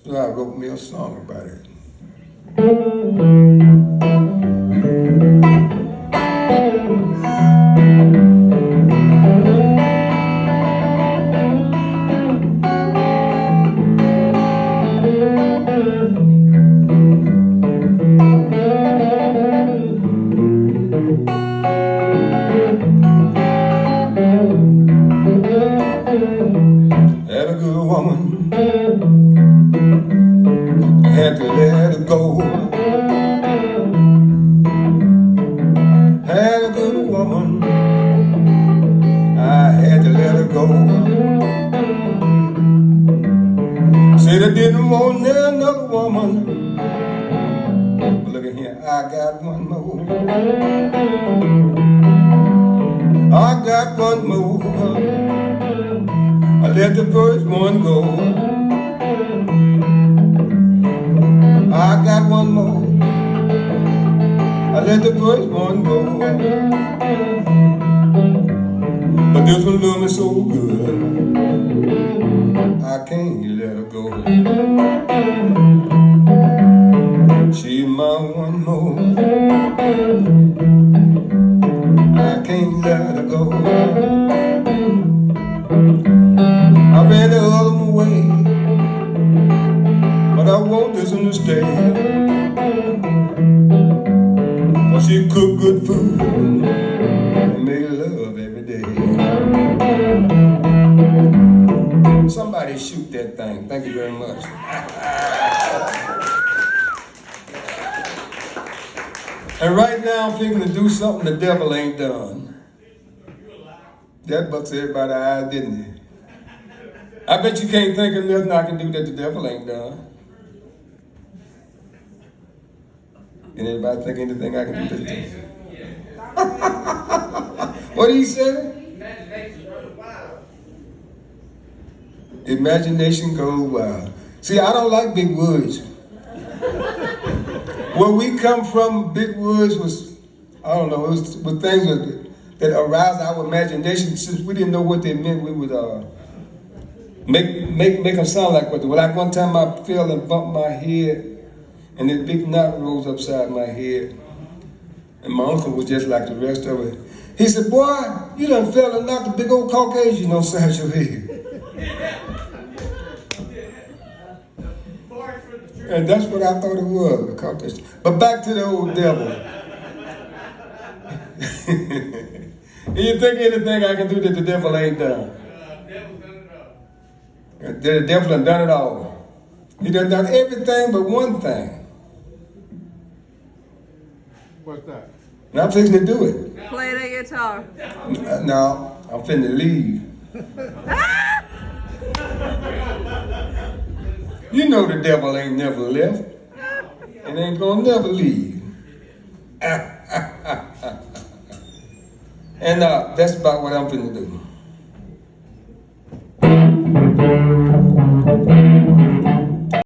So I wrote me a song about it. Had a good woman, I had to let her go. Had a good woman, I had to let her go. Said I didn't want another woman, but look at here, I got one more. I got one more. I let the first one go. I got one more. I let the first one go. But this one love me so good, I can't let her go. She's my one more. I can't let her go. I ran the other way, but I want this one to stay. For she cook good food and make love every day. Somebody shoot that thing. Thank you very much. And right now I'm thinking to do something the devil ain't done. That bucks everybody's eyes, didn't it? I bet you can't think of nothing I can do that the devil ain't done. Can anybody think anything I can do that the What did he say? Imagination goes wild. See, I don't like big woods. Where we come from, big woods was, I don't know, it was with things that aroused our imagination. Since we didn't know what they meant, we would make them sound like what. Like one time I fell and bumped my head, and this big knot rose upside my head. And my uncle was just like the rest of it. He said, "Boy, you done fell and knocked a big old Caucasian upside your head." And that's what I thought it was, a Caucasian. But back to the old devil. Do you think anything I can do that the devil ain't done? The devil done done it all. He done done everything but one thing. What's that? And I'm fixing to do it. Play the guitar. No, I'm finna to leave. You know the devil ain't never left and ain't gonna never leave. And that's about what I'm finna do.